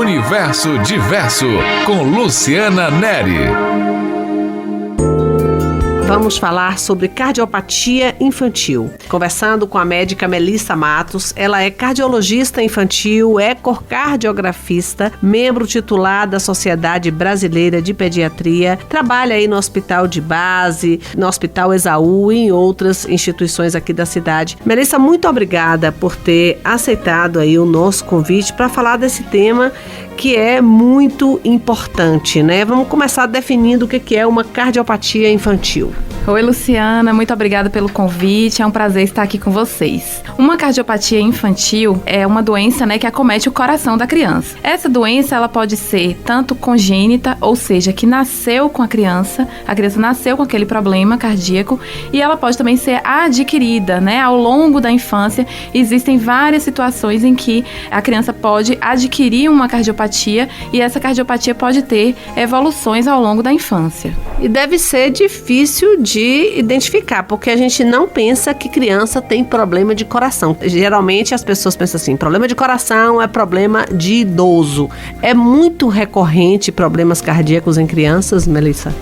Universo Diverso, com Luciana Neri. Vamos falar sobre cardiopatia infantil. Conversando com a médica Melissa Matos, ela é cardiologista infantil, ecocardiografista, membro titular da Sociedade Brasileira de Pediatria, trabalha aí no Hospital de Base, no Hospital Esaú e em outras instituições aqui da cidade. Melissa, muito obrigada por ter aceitado aí o nosso convite para falar desse tema que é muito importante, né? Vamos começar definindo o que é uma cardiopatia infantil. Oi, Luciana, muito obrigada pelo convite, é um prazer estar aqui com vocês. Uma cardiopatia infantil é uma doença, né, que acomete o coração da criança. Essa doença, ela pode ser tanto congênita, ou seja, que nasceu com a criança nasceu com aquele problema cardíaco, e ela pode também ser adquirida, né, ao longo da infância. Existem várias situações em que a criança pode adquirir uma cardiopatia, e essa cardiopatia pode ter evoluções ao longo da infância. E deve ser difícil de identificar, porque a gente não pensa que criança tem problema de coração. Geralmente as pessoas pensam assim, problema de coração é problema de idoso. É muito recorrente problemas cardíacos em crianças, Melissa?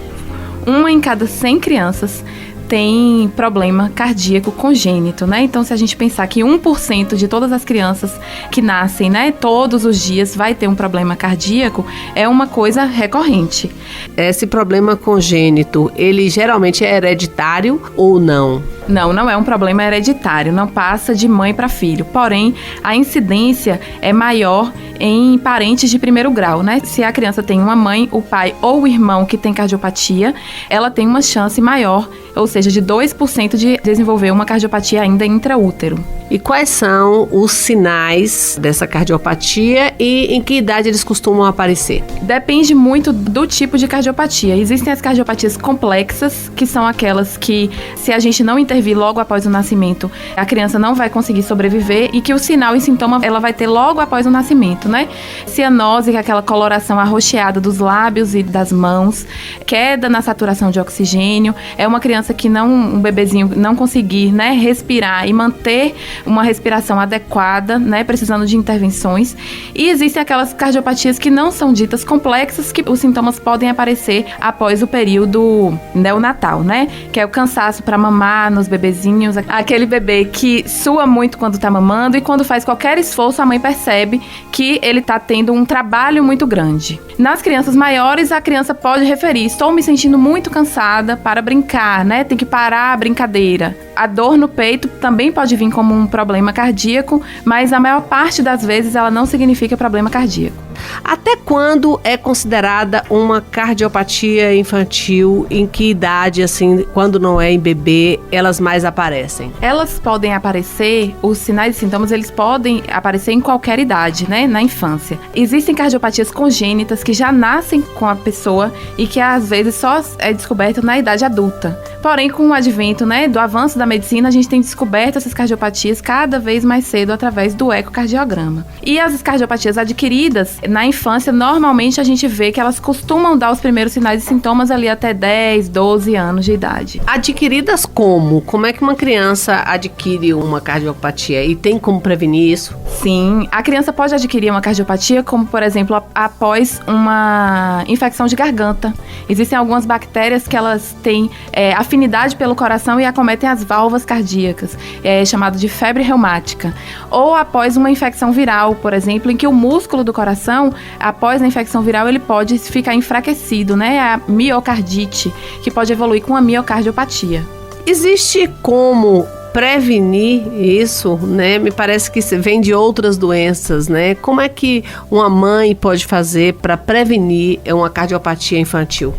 1 em cada 100 crianças tem problema cardíaco congênito, né? Então, se a gente pensar que 1% de todas as crianças que nascem, né, todos os dias vai ter um problema cardíaco, é uma coisa recorrente. Esse problema congênito, ele geralmente é hereditário ou não? Não é um problema hereditário, não passa de mãe para filho. Porém, a incidência é maior em parentes de primeiro grau, né? Se a criança tem uma mãe, o pai ou o irmão que tem cardiopatia, ela tem uma chance maior, ou seja, de 2% de desenvolver uma cardiopatia ainda intraútero. E quais são os sinais dessa cardiopatia e em que idade eles costumam aparecer? Depende muito do tipo de cardiopatia. Existem as cardiopatias complexas, que são aquelas que, se a gente não intervir logo após o nascimento, a criança não vai conseguir sobreviver, e que o sinal e sintoma ela vai ter logo após o nascimento, né? Cianose, que é aquela coloração arroxeada dos lábios e das mãos, queda na saturação de oxigênio, é uma criança que um bebezinho não conseguir, né, respirar e manter uma respiração adequada, né, precisando de intervenções. E existem aquelas cardiopatias que não são ditas complexas, que os sintomas podem aparecer após o período neonatal, né, que é o cansaço para mamar nos bebezinhos, aquele bebê que sua muito quando tá mamando, e quando faz qualquer esforço a mãe percebe que ele tá tendo um trabalho muito grande. Nas crianças maiores, a criança pode referir: estou me sentindo muito cansada para brincar, né, tem que parar a brincadeira. A dor no peito também pode vir como um problema cardíaco, mas a maior parte das vezes ela não significa problema cardíaco. Até quando é considerada uma cardiopatia infantil? Em que idade, assim, quando não é em bebê, elas mais aparecem? Elas podem aparecer, os sinais e sintomas, eles podem aparecer em qualquer idade, né, na infância. Existem cardiopatias congênitas que já nascem com a pessoa e que às vezes só é descoberto na idade adulta. Porém, com o advento, né, do avanço da medicina, a gente tem descoberto essas cardiopatias cada vez mais cedo através do ecocardiograma. E as cardiopatias adquiridas na infância, normalmente a gente vê que elas costumam dar os primeiros sinais e sintomas ali até 10, 12 anos de idade. Adquiridas como? Como é que uma criança adquire uma cardiopatia e tem como prevenir isso? Sim, a criança pode adquirir uma cardiopatia como, por exemplo, após uma infecção de garganta. Existem algumas bactérias que elas têm afinidade pelo coração e acometem as válvulas cardíacas, chamado de febre reumática. Ou após uma infecção viral, por exemplo, em que o músculo do coração, após a infecção viral, ele pode ficar enfraquecido, né? A miocardite, que pode evoluir com a miocardiopatia. Existe como prevenir isso, né? Me parece que vem de outras doenças, né? Como é que uma mãe pode fazer para prevenir uma cardiopatia infantil?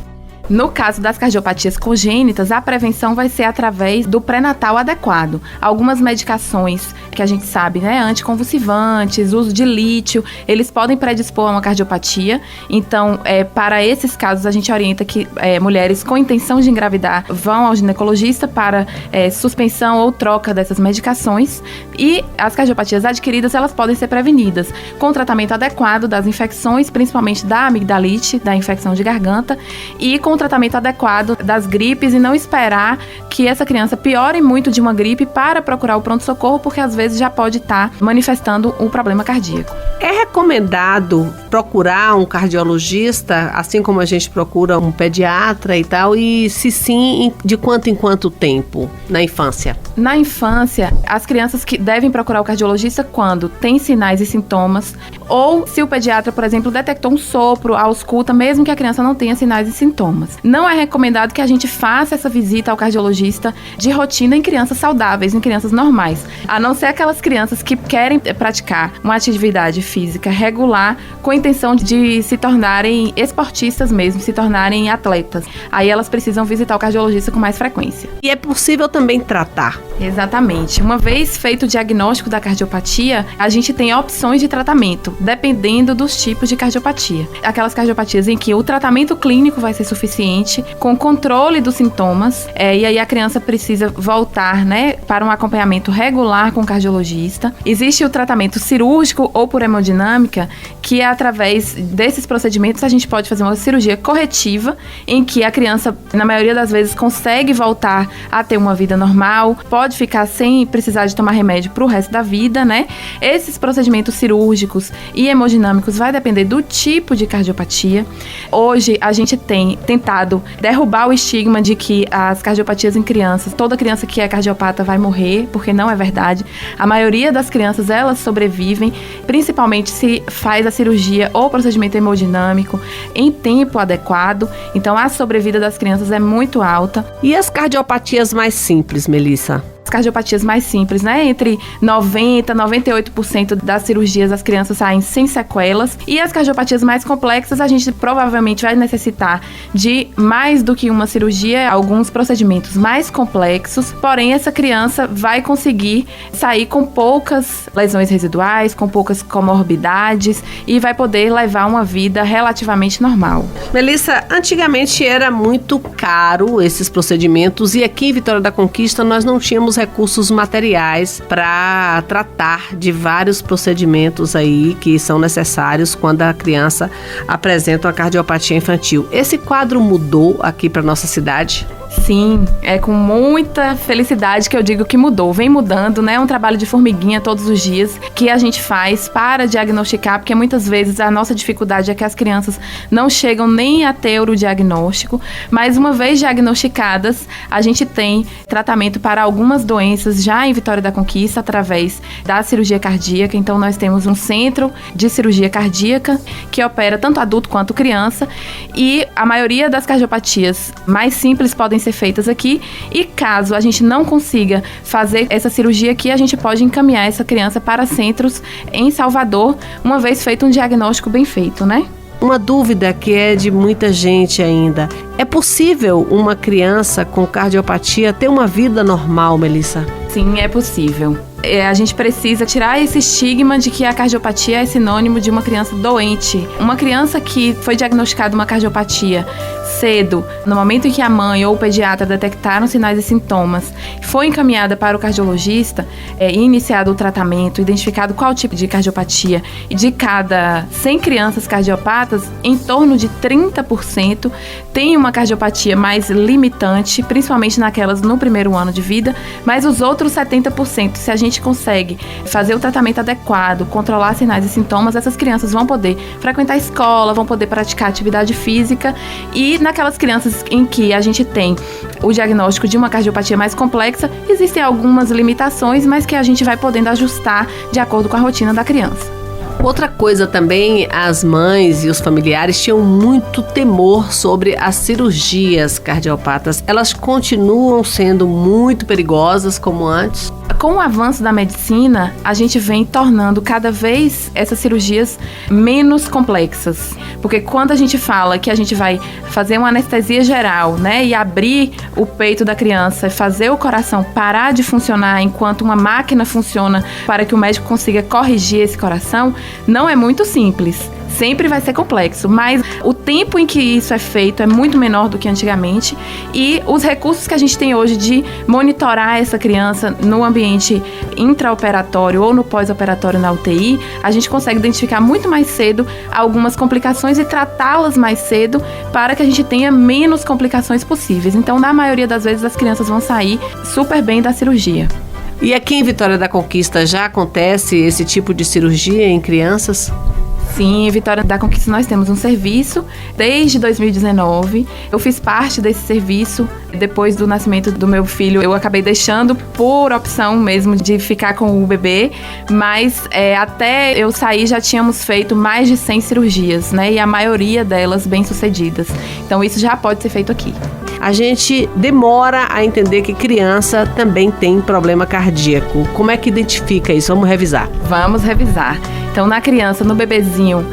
No caso das cardiopatias congênitas, a prevenção vai ser através do pré-natal adequado. Algumas medicações que a gente sabe, né, anticonvulsivantes, uso de lítio, eles podem predispor a uma cardiopatia. Então, para esses casos, a gente orienta que mulheres com intenção de engravidar vão ao ginecologista para suspensão ou troca dessas medicações. E as cardiopatias adquiridas, elas podem ser prevenidas com o tratamento adequado das infecções, principalmente da amigdalite, da infecção de garganta, e com o tratamento adequado das gripes e não esperar que essa criança piore muito de uma gripe para procurar o pronto-socorro, porque às vezes já pode estar manifestando um problema cardíaco. É recomendado procurar um cardiologista, assim como a gente procura um pediatra e tal, e se sim, de quanto em quanto tempo na infância? Na infância, as crianças que devem procurar o cardiologista quando tem sinais e sintomas, ou se o pediatra, por exemplo, detectou um sopro, ausculta, mesmo que a criança não tenha sinais e sintomas. Não é recomendado que a gente faça essa visita ao cardiologista de rotina em crianças saudáveis, em crianças normais, a não ser aquelas crianças que querem praticar uma atividade física regular com a intenção de se tornarem esportistas mesmo, se tornarem atletas. Aí elas precisam visitar o cardiologista com mais frequência. E é possível também tratar? Exatamente. Uma vez feito o diagnóstico da cardiopatia, a gente tem opções de tratamento, dependendo dos tipos de cardiopatia. Aquelas cardiopatias em que o tratamento clínico vai ser suficiente, com controle dos sintomas, e aí a criança precisa voltar, para um acompanhamento regular com o cardiologista. Existe o tratamento cirúrgico ou por hemodinâmica, que através desses procedimentos a gente pode fazer uma cirurgia corretiva, em que a criança, na maioria das vezes, consegue voltar a ter uma vida normal, pode ficar sem precisar de tomar remédio para o resto da vida, Esses procedimentos cirúrgicos e hemodinâmicos vai depender do tipo de cardiopatia. Hoje a gente tem tentado derrubar o estigma de que as cardiopatias em crianças, toda criança que é cardiopata vai morrer, porque não é verdade. A maioria das crianças, elas sobrevivem, principalmente se faz a cirurgia ou procedimento hemodinâmico em tempo adequado. Então a sobrevida das crianças é muito alta. E as cardiopatias mais simples, Melissa? As cardiopatias mais simples, entre 90% e 98% das cirurgias as crianças saem sem sequelas, e as cardiopatias mais complexas a gente provavelmente vai necessitar de mais do que uma cirurgia, alguns procedimentos mais complexos, porém essa criança vai conseguir sair com poucas lesões residuais, com poucas comorbidades e vai poder levar uma vida relativamente normal. Melissa, antigamente era muito caro esses procedimentos e aqui em Vitória da Conquista nós não tínhamos recursos materiais para tratar de vários procedimentos aí que são necessários quando a criança apresenta uma cardiopatia infantil. Esse quadro mudou aqui para nossa cidade? Sim, é com muita felicidade que eu digo que mudou. Vem mudando, É um trabalho de formiguinha todos os dias que a gente faz para diagnosticar, porque muitas vezes a nossa dificuldade é que as crianças não chegam nem a ter o diagnóstico, mas uma vez diagnosticadas, a gente tem tratamento para algumas doenças já em Vitória da Conquista através da cirurgia cardíaca. Então nós temos um centro de cirurgia cardíaca que opera tanto adulto quanto criança, e a maioria das cardiopatias mais simples podem ser feitas aqui, e caso a gente não consiga fazer essa cirurgia aqui, a gente pode encaminhar essa criança para centros em Salvador, uma vez feito um diagnóstico bem feito, Uma dúvida que é de muita gente ainda: é possível uma criança com cardiopatia ter uma vida normal, Melissa? Sim, é possível. A gente precisa tirar esse estigma de que a cardiopatia é sinônimo de uma criança doente. Uma criança que foi diagnosticada uma cardiopatia cedo, no momento em que a mãe ou o pediatra detectaram sinais e sintomas, foi encaminhada para o cardiologista, iniciado o tratamento, identificado qual tipo de cardiopatia, e de cada 100 crianças cardiopatas, em torno de 30% tem uma cardiopatia mais limitante, principalmente naquelas no primeiro ano de vida, mas os outros 70%, se a gente consegue fazer o tratamento adequado, controlar sinais e sintomas, essas crianças vão poder frequentar a escola, vão poder praticar atividade física. E naquelas crianças em que a gente tem o diagnóstico de uma cardiopatia mais complexa, existem algumas limitações, mas que a gente vai podendo ajustar de acordo com a rotina da criança. Outra coisa também, as mães e os familiares tinham muito temor sobre as cirurgias cardiopatas. Elas continuam sendo muito perigosas como antes? Com o avanço da medicina, a gente vem tornando cada vez essas cirurgias menos complexas. Porque quando a gente fala que a gente vai fazer uma anestesia geral, e abrir o peito da criança, fazer o coração parar de funcionar enquanto uma máquina funciona para que o médico consiga corrigir esse coração, não é muito simples. sempre vai ser complexo, mas o tempo em que isso é feito é muito menor do que antigamente e os recursos que a gente tem hoje de monitorar essa criança no ambiente intraoperatório ou no pós-operatório na UTI, a gente consegue identificar muito mais cedo algumas complicações e tratá-las mais cedo para que a gente tenha menos complicações possíveis. Então, na maioria das vezes, as crianças vão sair super bem da cirurgia. E aqui em Vitória da Conquista já acontece esse tipo de cirurgia em crianças? Sim, em Vitória da Conquista nós temos um serviço desde 2019. Eu fiz parte desse serviço. Depois do nascimento do meu filho, eu acabei deixando por opção mesmo de ficar com o bebê. Mas até eu sair já tínhamos feito mais de 100 cirurgias, né? E a maioria delas bem-sucedidas. Então isso já pode ser feito aqui. A gente demora a entender que criança também tem problema cardíaco. Como é que identifica isso? Vamos revisar. Vamos revisar. Então, na criança, no bebezinho,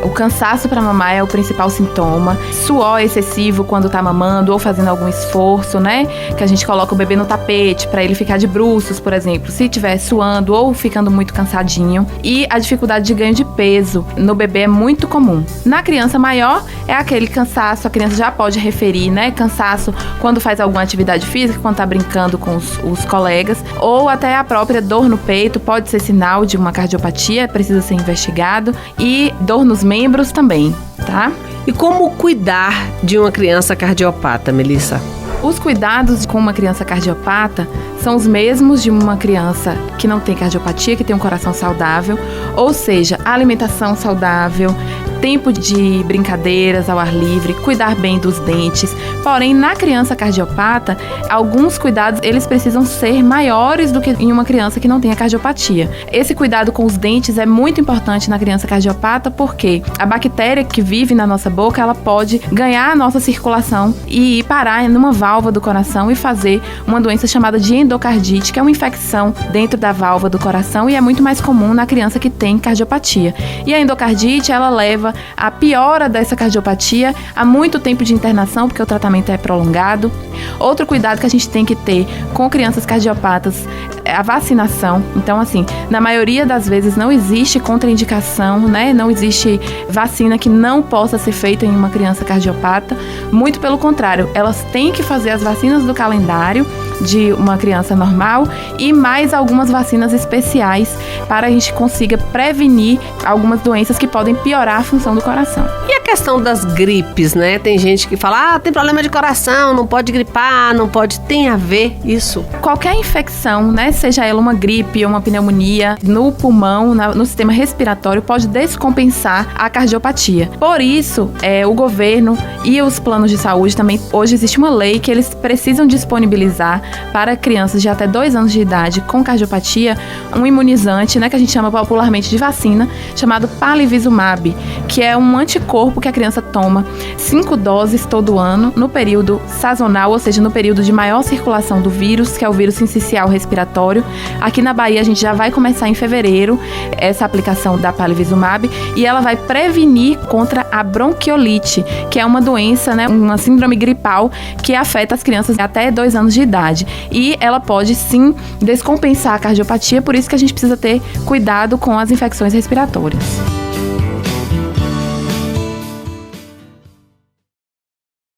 o cansaço para mamar é o principal sintoma. Suor excessivo quando tá mamando ou fazendo algum esforço, né? Que a gente coloca o bebê no tapete para ele ficar de bruços, por exemplo, se estiver suando ou ficando muito cansadinho. E a dificuldade de ganho de peso no bebê é muito comum. Na criança maior, é aquele cansaço, a criança já pode referir, né? Cansaço quando faz alguma atividade física, quando tá brincando com os colegas, ou até a própria dor no peito, pode ser sinal de uma cardiopatia, precisa ser investigado, e dor nos membros também, tá? E como cuidar de uma criança cardiopata, Melissa? Os cuidados com uma criança cardiopata são os mesmos de uma criança que não tem cardiopatia, que tem um coração saudável, ou seja, alimentação saudável, tempo de brincadeiras ao ar livre, cuidar bem dos dentes. Porém, na criança cardiopata, alguns cuidados eles precisam ser maiores do que em uma criança que não tenha cardiopatia. Esse cuidado com os dentes é muito importante na criança cardiopata porque a bactéria que vive na nossa boca, ela pode ganhar a nossa circulação e ir parar numa válvula do coração e fazer uma doença chamada de endocardite, que é uma infecção dentro da válvula do coração e é muito mais comum na criança que tem cardiopatia. E a endocardite, ela leva a piora dessa cardiopatia a muito tempo de internação, porque o tratamento é prolongado. Outro cuidado que a gente tem que ter com crianças cardiopatas é a vacinação. Então, assim, na maioria das vezes não existe contraindicação, né? Não existe vacina que não possa ser feita em uma criança cardiopata. Muito pelo contrário, elas têm que fazer as vacinas do calendário de uma criança normal e mais algumas vacinas especiais para a gente consiga prevenir algumas doenças que podem piorar a função do coração. E a questão das gripes, né? Tem gente que fala, tem problema de coração, não pode gripar, não pode... Tem a ver isso? Qualquer infecção, né? Seja ela uma gripe ou uma pneumonia no pulmão, no sistema respiratório, pode descompensar a cardiopatia. Por isso, o governo e os planos de saúde também, hoje existe uma lei que eles precisam disponibilizar para crianças de até 2 anos de idade com cardiopatia, um imunizante, né, que a gente chama popularmente de vacina, chamado Palivizumab, que é um anticorpo que a criança toma 5 doses todo ano, no período sazonal, ou seja, no período de maior circulação do vírus, que é o vírus sincicial respiratório. Aqui na Bahia a gente já vai começar em fevereiro essa aplicação da Palivizumab e ela vai prevenir contra a bronquiolite, que é uma doença, né, uma síndrome gripal que afeta as crianças até 2 anos de idade. E ela pode sim descompensar a cardiopatia, por isso que a gente precisa ter cuidado com as infecções respiratórias.